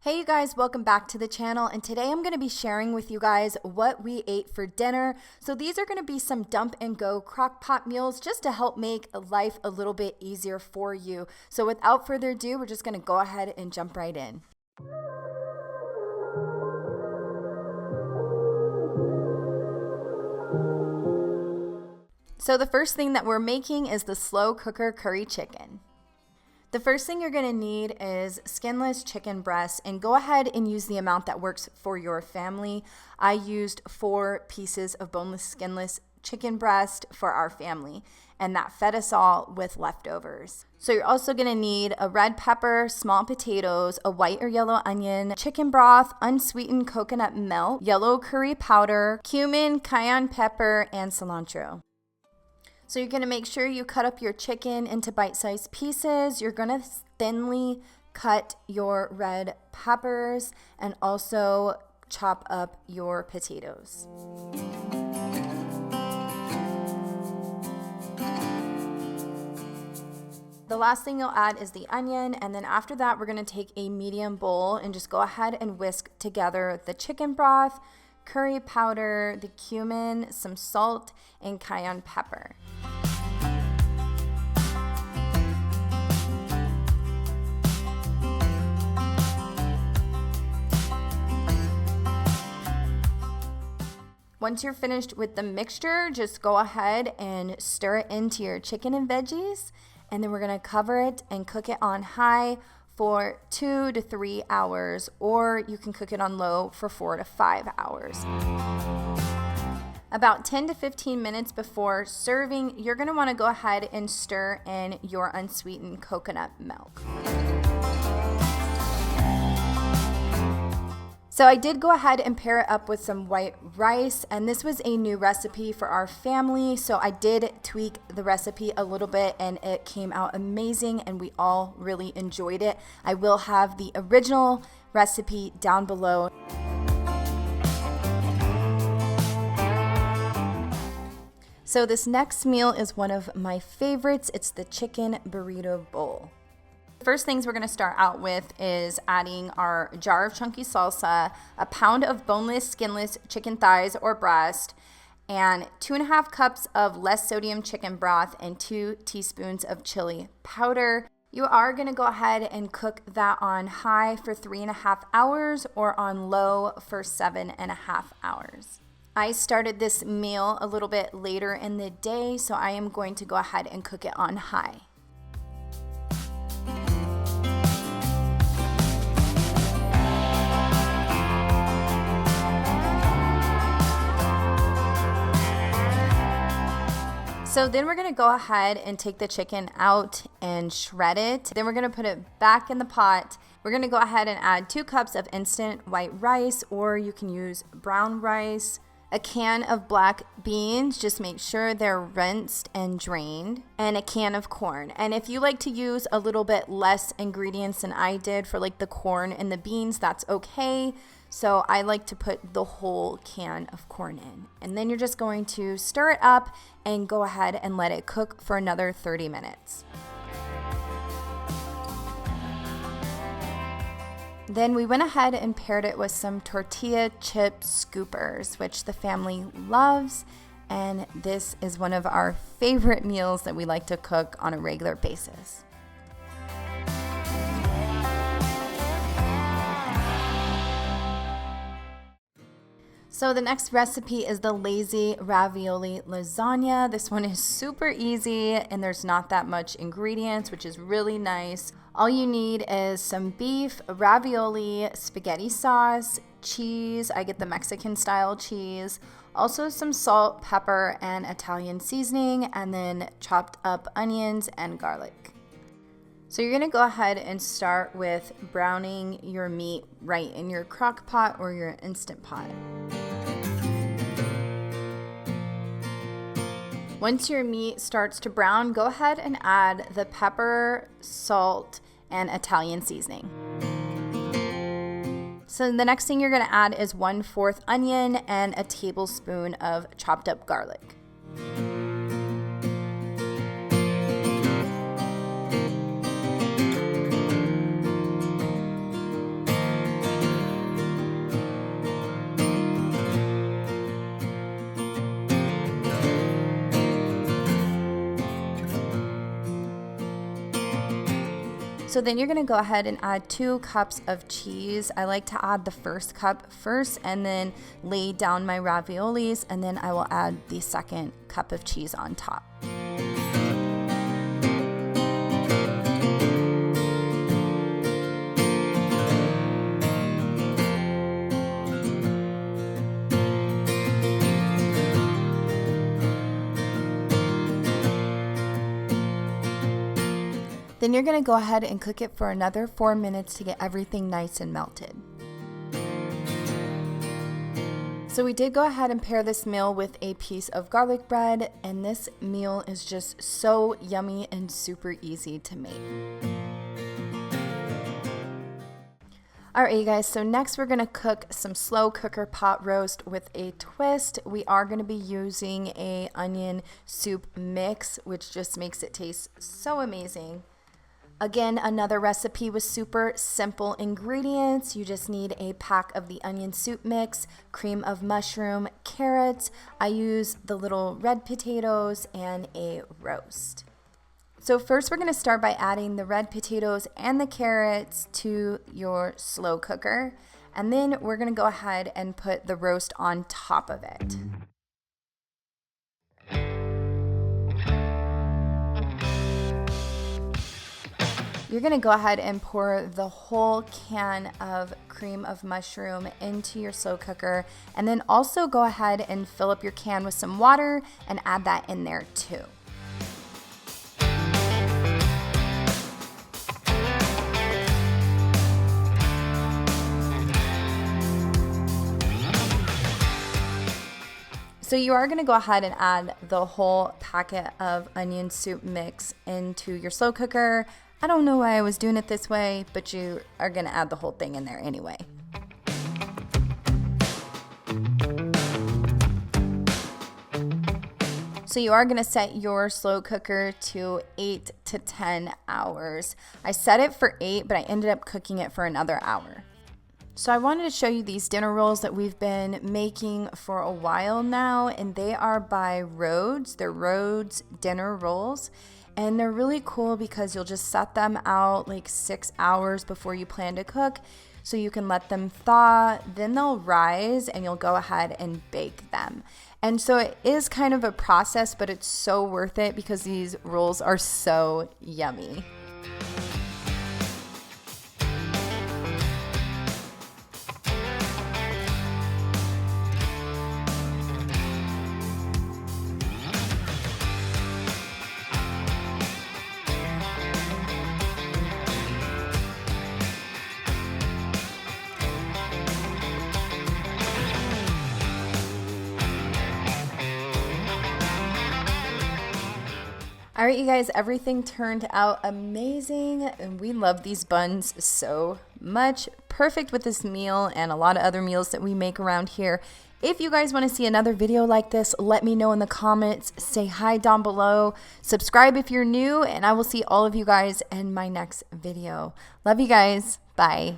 Hey you guys, welcome back to the channel, and today I'm going to be sharing with you guys what we ate for dinner. So these are going to be some dump and go crock pot meals just to help make life a little bit easier for you. So without further ado, we're just going to go ahead and jump right in. So the first thing that we're making is the slow cooker curry chicken. The first thing you're going to need is skinless chicken breast, and go ahead and use the amount that works for your family. I used 4 pieces of boneless skinless chicken breast for our family, and that fed us all with leftovers. So you're also going to need a red pepper, small potatoes, a white or yellow onion, chicken broth, unsweetened coconut milk, yellow curry powder, cumin, cayenne pepper, and cilantro. So you're going to make sure you cut up your chicken into bite-sized pieces. You're going to thinly cut your red peppers and also chop up your potatoes. The last thing you'll add is the onion, and then after that we're going to take a medium bowl and just go ahead and whisk together the chicken broth, curry powder, the cumin, some salt, and cayenne pepper. Once you're finished with the mixture, just go ahead and stir it into your chicken and veggies, and then we're going to cover it and cook it on high for 2 to 3 hours, or you can cook it on low for 4 to 5 hours. About 10 to 15 minutes before serving, you're going to want to go ahead and stir in your unsweetened coconut milk. So I did go ahead and pair it up with some white rice, and this was a new recipe for our family, so I did tweak the recipe a little bit and it came out amazing and we all really enjoyed it. I will have the original recipe down below. So this next meal is one of my favorites. It's the chicken burrito bowl. First things we're going to start out with is adding our jar of chunky salsa, a pound of boneless, skinless chicken thighs or breast, and 2.5 cups of less sodium chicken broth and 2 teaspoons of chili powder. You are going to go ahead and cook that on high for 3.5 hours or on low for 7.5 hours. I started this meal a little bit later in the day, so I am going to go ahead and cook it on high. So then we're going to go ahead and take the chicken out and shred it. Then we're going to put it back in the pot. We're going to go ahead and add 2 cups of instant white rice, or you can use brown rice, a can of black beans, just make sure they're rinsed and drained, and a can of corn. And if you like to use a little bit less ingredients than I did for like the corn and the beans, that's okay. So I like to put the whole can of corn in. And then you're just going to stir it up and go ahead and let it cook for another 30 minutes. Then we went ahead and paired it with some tortilla chip scoopers, which the family loves. And this is one of our favorite meals that we like to cook on a regular basis. So the next recipe is the lazy ravioli lasagna. This one is super easy and there's not that much ingredients, which is really nice. All you need is some beef, ravioli, spaghetti sauce, cheese. I get the Mexican style cheese. Also some salt, pepper, and Italian seasoning, and then chopped up onions and garlic. So you're gonna go ahead and start with browning your meat right in your crock pot or your Instant Pot. Once your meat starts to brown, go ahead and add the pepper, salt, and Italian seasoning. So the next thing you're gonna add is 1/4 onion and a tablespoon of chopped up garlic. So then you're going to go ahead and add 2 cups of cheese. I like to add the first cup first and then lay down my raviolis, and then I will add the second cup of cheese on top. Then you're going to go ahead and cook it for another 4 minutes to get everything nice and melted. So we did go ahead and pair this meal with a piece of garlic bread, and this meal is just so yummy and super easy to make. Alright you guys, so next we're going to cook some slow cooker pot roast with a twist. We are going to be using a onion soup mix, which just makes it taste so amazing. Again, another recipe with super simple ingredients. You just need a pack of the onion soup mix, cream of mushroom, carrots. I use the little red potatoes, and a roast. So first we're going to start by adding the red potatoes and the carrots to your slow cooker. And then we're going to go ahead and put the roast on top of it. You're going to go ahead and pour the whole can of cream of mushroom into your slow cooker, and then also go ahead and fill up your can with some water and add that in there too. So you are going to go ahead and add the whole packet of onion soup mix into your slow cooker. I don't know why I was doing it this way, but you are going to add the whole thing in there anyway. So you are going to set your slow cooker to 8 to 10 hours. I set it for 8, but I ended up cooking it for another hour. So I wanted to show you these dinner rolls that we've been making for a while now, and they are by Rhodes. They're Rhodes dinner rolls. And they're really cool because you'll just set them out like 6 hours before you plan to cook, so you can let them thaw, then they'll rise and you'll go ahead and bake them. And so it is kind of a process, but it's so worth it because these rolls are so yummy. All right, you guys, everything turned out amazing, and we love these buns so much. Perfect with this meal and a lot of other meals that we make around here. If you guys want to see another video like this, let me know in the comments. Say hi down below. Subscribe if you're new, and I will see all of you guys in my next video. Love you guys. Bye.